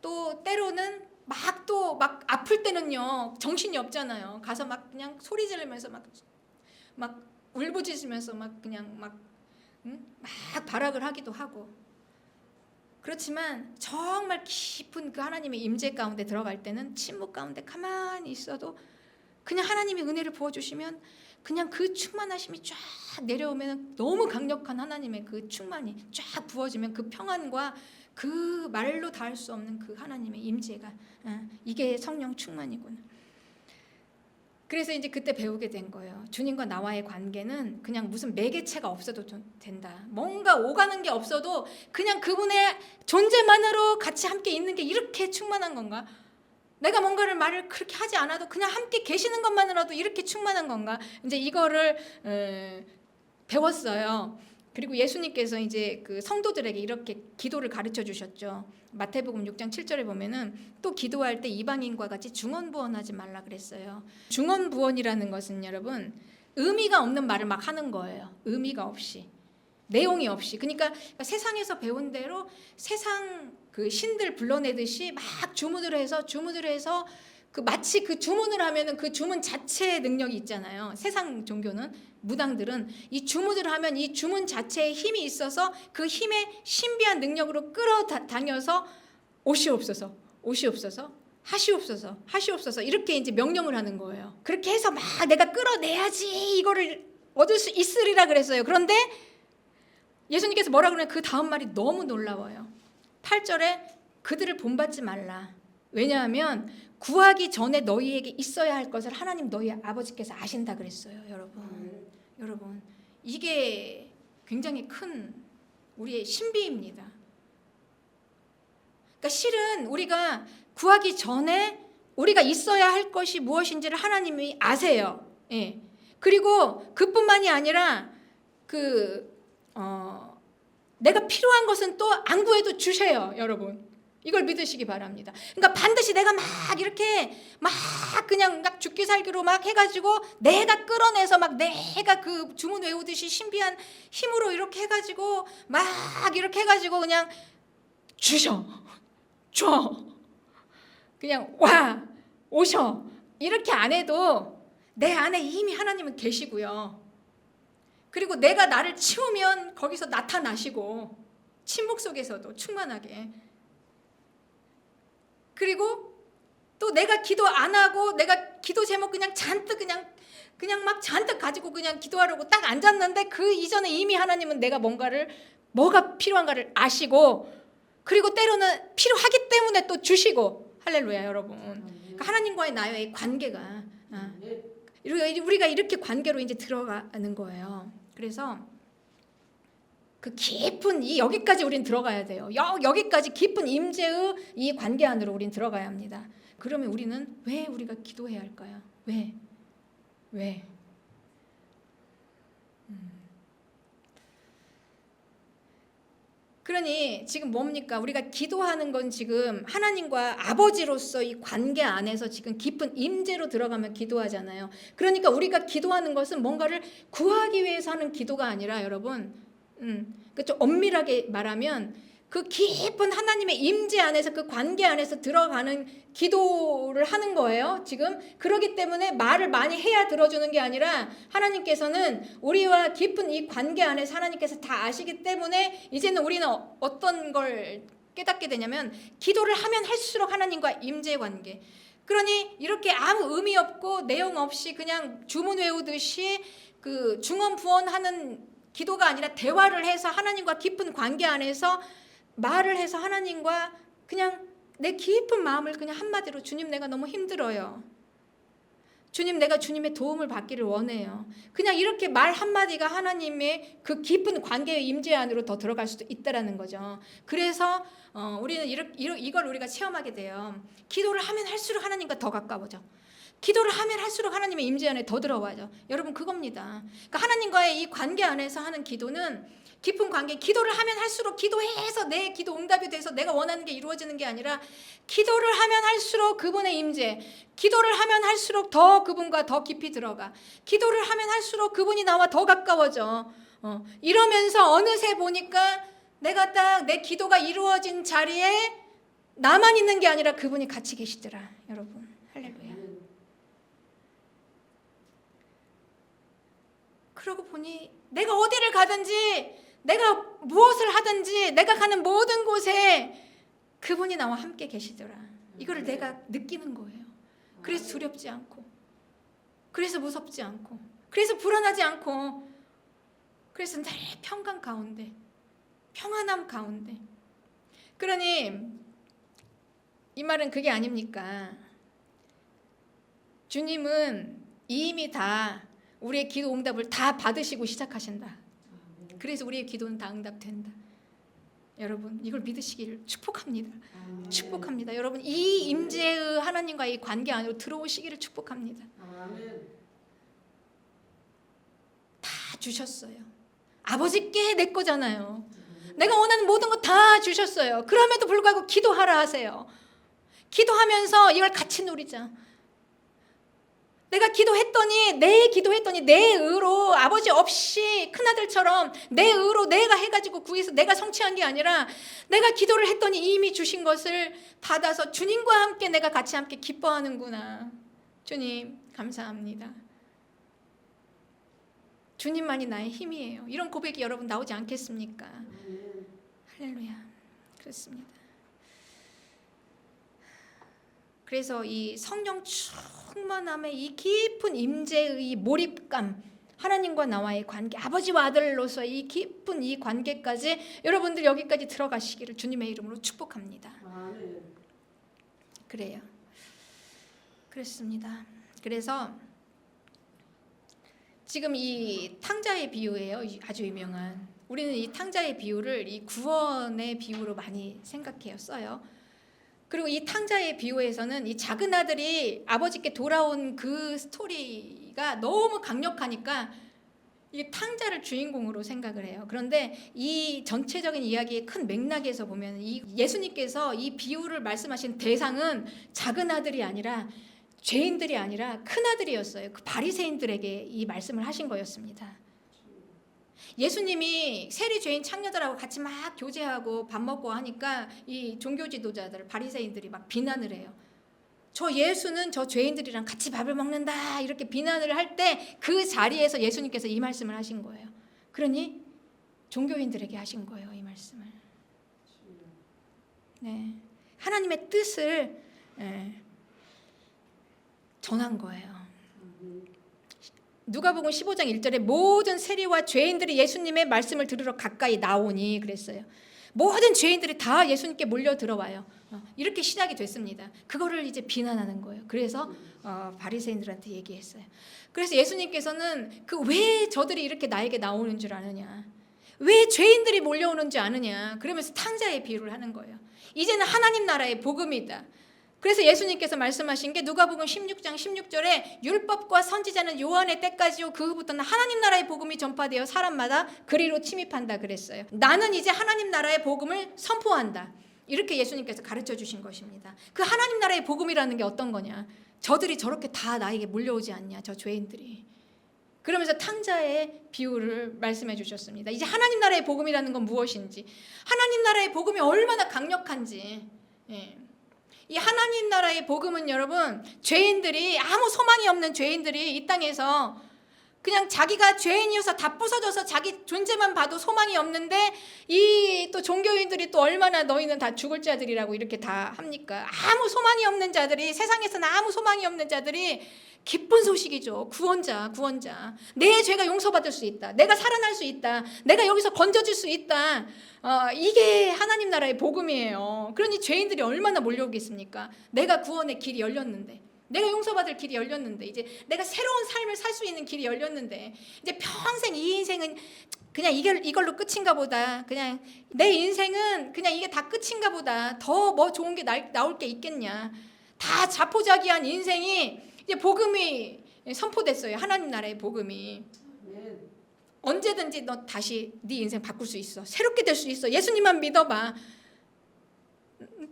또 때로는 막 아플 때는요 정신이 없잖아요. 가서 막 그냥 소리 지르면서 막 울부짖으면서 막 그냥 막 발악을 하기도 하고. 그렇지만 정말 깊은 그 하나님의 임재 가운데 들어갈 때는 침묵 가운데 가만히 있어도 그냥 하나님이 은혜를 부어주시면 그냥 그 충만하심이 쫙 내려오면 너무 강력한 하나님의 그 충만이 쫙 부어지면 그 평안과 그 말로 다 할 수 없는 그 하나님의 임재가 이게 성령 충만이구나. 그래서 이제 그때 배우게 된 거예요. 주님과 나와의 관계는 그냥 무슨 매개체가 없어도 된다. 뭔가 오가는 게 없어도 그냥 그분의 존재만으로 같이 함께 있는 게 이렇게 충만한 건가? 내가 뭔가를 말을 그렇게 하지 않아도 그냥 함께 계시는 것만으로도 이렇게 충만한 건가? 이제 이거를 배웠어요. 그리고 예수님께서 이제 그 성도들에게 이렇게 기도를 가르쳐 주셨죠. 마태복음 6장 7절에 보면은 또 기도할 때 이방인과 같이 중언부언하지 말라 그랬어요. 중언부언이라는 것은 여러분 의미가 없는 말을 막 하는 거예요. 의미가 없이, 내용이 없이. 그러니까 세상에서 배운 대로 세상 그 신들 불러내듯이 막 주문을 해서 그 마치 그 주문을 하면은 그 주문 자체의 능력이 있잖아요. 세상 종교는, 무당들은 이 주문을 하면 이 주문 자체에 힘이 있어서 그 힘의 신비한 능력으로 끌어다녀서 오시옵소서, 오시옵소서, 하시옵소서, 하시옵소서 이렇게 이제 명령을 하는 거예요. 그렇게 해서 막 내가 끌어내야지 이거를 얻을 수 있으리라 그랬어요. 그런데 예수님께서 뭐라 그러냐, 그 다음 말이 너무 놀라워요. 8절에 그들을 본받지 말라. 왜냐하면 구하기 전에 너희에게 있어야 할 것을 하나님 너희 아버지께서 아신다 그랬어요. 여러분 이게 굉장히 큰 우리의 신비입니다. 그러니까 실은 우리가 구하기 전에 우리가 있어야 할 것이 무엇인지를 하나님이 아세요. 예. 그리고 그뿐만이 아니라 내가 필요한 것은 또 안 구해도 주세요, 여러분. 이걸 믿으시기 바랍니다. 그러니까 반드시 내가 막 이렇게 막 그냥 막 죽기 살기로 막 해가지고 내가 끌어내서 막 내가 그 주문 외우듯이 신비한 힘으로 이렇게 해가지고 막 이렇게 해가지고 그냥 주셔, 줘, 그냥 와, 오셔 이렇게 안 해도 내 안에 이미 하나님은 계시고요. 그리고 내가 나를 치우면 거기서 나타나시고 침묵 속에서도 충만하게. 그리고 또 내가 기도 안 하고 내가 기도 제목 그냥 잔뜩 그냥 막 잔뜩 가지고 그냥 기도하려고 딱 앉았는데 그 이전에 이미 하나님은 내가 뭐가 필요한가를 아시고 그리고 때로는 필요하기 때문에 또 주시고. 할렐루야 여러분. 그러니까 하나님과의 나의 관계가 우리가 이렇게 관계로 이제 들어가는 거예요. 그래서 그 깊은 여기까지 우린 들어가야 돼요. 여기까지 깊은 임재의 이 관계 안으로 우린 들어가야 합니다. 그러면 우리는 왜 우리가 기도해야 할까요? 왜? 그러니 지금 뭡니까? 우리가 기도하는 건 지금 하나님과 아버지로서 이 관계 안에서 지금 깊은 임재로 들어가면 기도하잖아요. 그러니까 우리가 기도하는 것은 뭔가를 구하기 위해서 하는 기도가 아니라 여러분, 좀 엄밀하게 말하면 그 깊은 하나님의 임재 안에서 그 관계 안에서 들어가는 기도를 하는 거예요. 지금 그렇기 때문에 말을 많이 해야 들어주는 게 아니라 하나님께서는 우리와 깊은 이 관계 안에서 하나님께서 다 아시기 때문에 이제는 우리는 어떤 걸 깨닫게 되냐면 기도를 하면 할수록 하나님과 임재 관계. 그러니 이렇게 아무 의미 없고 내용 없이 그냥 주문 외우듯이 그 중언부언하는 기도가 아니라 대화를 해서 하나님과 깊은 관계 안에서 말을 해서 하나님과 그냥 내 깊은 마음을 그냥 한마디로 주님 내가 너무 힘들어요. 주님 내가 주님의 도움을 받기를 원해요. 그냥 이렇게 말 한마디가 하나님의 그 깊은 관계의 임재 안으로 더 들어갈 수도 있다라는 거죠. 그래서 우리는 이걸 우리가 체험하게 돼요. 기도를 하면 할수록 하나님과 더 가까워져. 기도를 하면 할수록 하나님의 임재 안에 더 들어와요. 여러분 그겁니다. 그러니까 하나님과의 이 관계 안에서 하는 기도는 깊은 관계, 기도를 하면 할수록 기도해서 내 기도 응답이 돼서 내가 원하는 게 이루어지는 게 아니라 기도를 하면 할수록 그분의 임재, 기도를 하면 할수록 더 그분과 더 깊이 들어가, 기도를 하면 할수록 그분이 나와 더 가까워져. 이러면서 어느새 보니까 내가 딱 내 기도가 이루어진 자리에 나만 있는 게 아니라 그분이 같이 계시더라. 여러분 할렐루야. 그러고 보니 내가 어디를 가든지 내가 무엇을 하든지 내가 가는 모든 곳에 그분이 나와 함께 계시더라. 이거를 내가 느끼는 거예요. 그래서 두렵지 않고, 그래서 무섭지 않고, 그래서 불안하지 않고, 그래서 늘 평강 가운데, 평안함 가운데. 그러니 이 말은 그게 아닙니까? 주님은 이미 다 우리의 기도 응답을 다 받으시고 시작하신다. 그래서 우리의 기도는 다 응답된다. 여러분 이걸 믿으시기를 축복합니다. 축복합니다. 여러분 이 임재의 하나님과의 관계 안으로 들어오시기를 축복합니다. 다 주셨어요. 아버지께 내 거잖아요. 내가 원하는 모든 거 다 주셨어요. 그럼에도 불구하고 기도하라 하세요. 기도하면서 이걸 같이 누리자. 내가 기도했더니 내 의로 아버지 없이 큰아들처럼 내 의로 내가 해가지고 구해서 내가 성취한 게 아니라 내가 기도를 했더니 이미 주신 것을 받아서 주님과 함께 내가 같이 함께 기뻐하는구나. 주님 감사합니다. 주님만이 나의 힘이에요. 이런 고백이 여러분 나오지 않겠습니까? 할렐루야. 그렇습니다. 그래서 이 성령 충만함의 이 깊은 임재의 몰입감, 하나님과 나와의 관계, 아버지와 아들로서의 이 깊은 이 관계까지 여러분들 여기까지 들어가시기를 주님의 이름으로 축복합니다. 그래요. 그렇습니다. 그래서 지금 이 탕자의 비유예요. 아주 유명한. 우리는 이 탕자의 비유를 이 구원의 비유로 많이 생각해요. 써요. 그리고 이 탕자의 비유에서는 이 작은 아들이 아버지께 돌아온 그 스토리가 너무 강력하니까 이 탕자를 주인공으로 생각을 해요. 그런데 이 전체적인 이야기의 큰 맥락에서 보면 이 예수님께서 이 비유를 말씀하신 대상은 작은 아들이 아니라 죄인들이 아니라 큰 아들이었어요. 그 바리새인들에게 이 말씀을 하신 거였습니다. 예수님이 세리 죄인 창녀들하고 같이 막 교제하고 밥 먹고 하니까 이 종교 지도자들 바리새인들이 막 비난을 해요. 저 예수는 저 죄인들이랑 같이 밥을 먹는다 이렇게 비난을 할 때 그 자리에서 예수님께서 이 말씀을 하신 거예요. 그러니 종교인들에게 하신 거예요. 이 말씀을. 네, 하나님의 뜻을 전한 거예요. 누가복음 15장 1절에 모든 세리와 죄인들이 예수님의 말씀을 들으러 가까이 나오니 그랬어요. 모든 죄인들이 다 예수님께 몰려 들어와요. 이렇게 시작이 됐습니다. 그거를 이제 비난하는 거예요. 그래서 바리새인들한테 얘기했어요. 그래서 예수님께서는 그 왜 저들이 이렇게 나에게 나오는 줄 아느냐, 왜 죄인들이 몰려오는 줄 아느냐, 그러면서 탕자의 비유를 하는 거예요. 이제는 하나님 나라의 복음이다. 그래서 예수님께서 말씀하신 게 누가복음 16장 16절에 율법과 선지자는 요한의 때까지요 그 후부터는 하나님 나라의 복음이 전파되어 사람마다 그리로 침입한다 그랬어요. 나는 이제 하나님 나라의 복음을 선포한다. 이렇게 예수님께서 가르쳐 주신 것입니다. 그 하나님 나라의 복음이라는 게 어떤 거냐? 저들이 저렇게 다 나에게 몰려오지 않냐? 저 죄인들이. 그러면서 탕자의 비유를 말씀해 주셨습니다. 이제 하나님 나라의 복음이라는 건 무엇인지, 하나님 나라의 복음이 얼마나 강력한지. 이 하나님 나라의 복음은 여러분, 죄인들이, 아무 소망이 없는 죄인들이 이 땅에서 그냥 자기가 죄인이어서 다 부서져서 자기 존재만 봐도 소망이 없는데 이 또 종교인들이 또 얼마나 너희는 다 죽을 자들이라고 이렇게 다 합니까? 아무 소망이 없는 자들이, 세상에서는 아무 소망이 없는 자들이 기쁜 소식이죠. 구원자. 내 죄가 용서받을 수 있다. 내가 살아날 수 있다. 내가 여기서 건져질 수 있다. 이게 하나님 나라의 복음이에요. 그러니 죄인들이 얼마나 몰려오겠습니까? 내가 구원의 길이 열렸는데, 내가 용서받을 길이 열렸는데, 이제 내가 새로운 삶을 살 수 있는 길이 열렸는데, 이제 평생 이 인생은 그냥 이걸로 끝인가 보다. 그냥 내 인생은 그냥 이게 다 끝인가 보다. 더 뭐 좋은 게 나올 게 있겠냐. 다 자포자기한 인생이 이제 복음이 선포됐어요. 하나님 나라의 복음이. 언제든지 너 다시 네 인생 바꿀 수 있어. 새롭게 될 수 있어. 예수님만 믿어봐.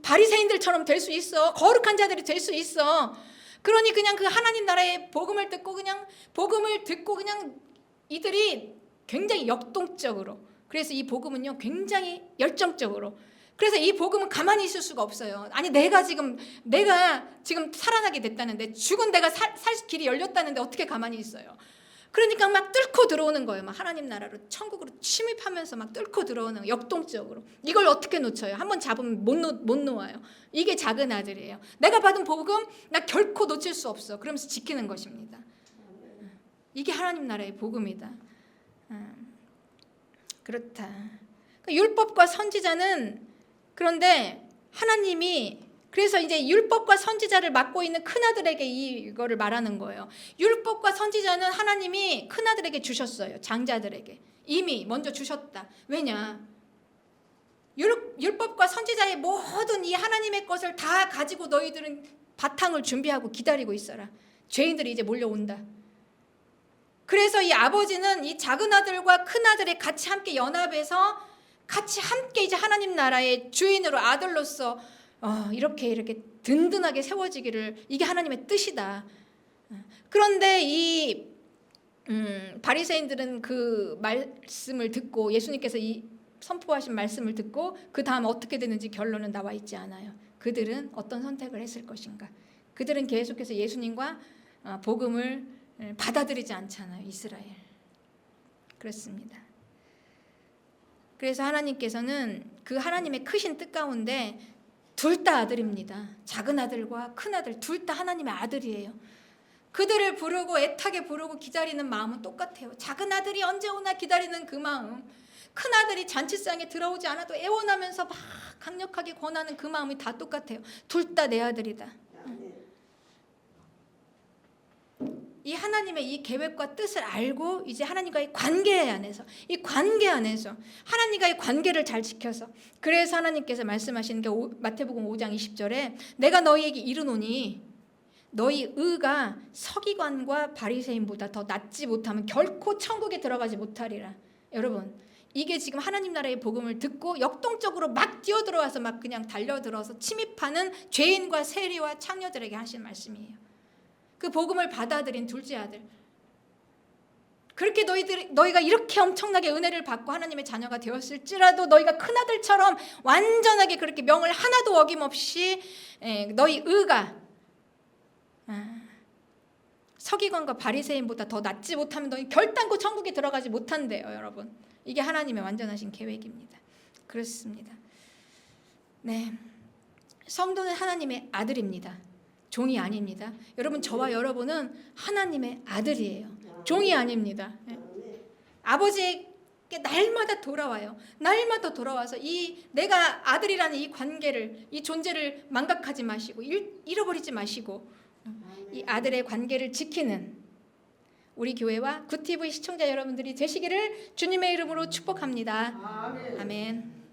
바리새인들처럼 될 수 있어. 거룩한 자들이 될 수 있어. 그러니 그냥 그 하나님 나라의 복음을 듣고 그냥 이들이 굉장히 역동적으로, 그래서 이 복음은요 굉장히 열정적으로, 그래서 이 복음은 가만히 있을 수가 없어요. 아니 내가 지금 살아나게 됐다는데, 죽은 내가 살 길이 열렸다는데 어떻게 가만히 있어요? 그러니까 막 뚫고 들어오는 거예요. 막 하나님 나라로, 천국으로 침입하면서 막 뚫고 들어오는 거예요. 역동적으로. 이걸 어떻게 놓쳐요? 한번 잡으면 못 놓아요. 이게 작은 아들이에요. 내가 받은 복음 나 결코 놓칠 수 없어. 그러면서 지키는 것입니다. 이게 하나님 나라의 복음이다. 그렇다. 율법과 선지자는, 그런데 하나님이, 그래서 이제 율법과 선지자를 맡고 있는 큰아들에게 이거를 말하는 거예요. 율법과 선지자는 하나님이 큰아들에게 주셨어요. 장자들에게 이미 먼저 주셨다. 왜냐? 율법과 선지자의 모든 이 하나님의 것을 다 가지고 너희들은 바탕을 준비하고 기다리고 있어라. 죄인들이 이제 몰려온다. 그래서 이 아버지는 이 작은 아들과 큰 아들이 같이 함께 연합해서 같이 함께 이제 하나님 나라의 주인으로 아들로서 이렇게 든든하게 세워지기를, 이게 하나님의 뜻이다. 그런데 이 바리새인들은 그 말씀을 듣고, 예수님께서 이 선포하신 말씀을 듣고 그 다음 어떻게 되는지 결론은 나와 있지 않아요. 그들은 어떤 선택을 했을 것인가? 그들은 계속해서 예수님과 복음을 받아들이지 않잖아요. 이스라엘. 그렇습니다. 그래서 하나님께서는 그 하나님의 크신 뜻 가운데 둘 다 아들입니다. 작은 아들과 큰 아들 둘 다 하나님의 아들이에요. 그들을 부르고 애타게 부르고 기다리는 마음은 똑같아요. 작은 아들이 언제 오나 기다리는 그 마음, 큰 아들이 잔치상에 들어오지 않아도 애원하면서 막 강력하게 권하는 그 마음이 다 똑같아요. 둘 다 내 아들이다. 이 하나님의 이 계획과 뜻을 알고 이제 하나님과의 관계 안에서, 이 관계 안에서 하나님과의 관계를 잘 지켜서, 그래서 하나님께서 말씀하시는 게 마태복음 5장 20절에 내가 너희에게 이르노니 너희 의가 서기관과 바리새인보다 더 낫지 못하면 결코 천국에 들어가지 못하리라. 여러분, 이게 지금 하나님 나라의 복음을 듣고 역동적으로 막 뛰어들어와서 막 그냥 달려들어서 침입하는 죄인과 세리와 창녀들에게 하신 말씀이에요. 그 복음을 받아들인 둘째 아들, 그렇게 너희가 이렇게 엄청나게 은혜를 받고 하나님의 자녀가 되었을지라도 너희가 큰 아들처럼 완전하게 그렇게 명을 하나도 어김없이 너희 의가 서기관과 바리새인보다 더 낫지 못하면 너희 결단코 천국에 들어가지 못한대요. 여러분, 이게 하나님의 완전하신 계획입니다. 그렇습니다. 네, 성도는 하나님의 아들입니다. 종이 아닙니다. 여러분, 저와 여러분은 하나님의 아들이에요. 종이 아닙니다. 네. 아버지에게 날마다 돌아와요. 날마다 돌아와서 이 내가 아들이라는 이 관계를, 이 존재를 망각하지 마시고 잃어버리지 마시고 이 아들의 관계를 지키는 우리 교회와 굿TV 시청자 여러분들이 되시기를 주님의 이름으로 축복합니다. 아멘.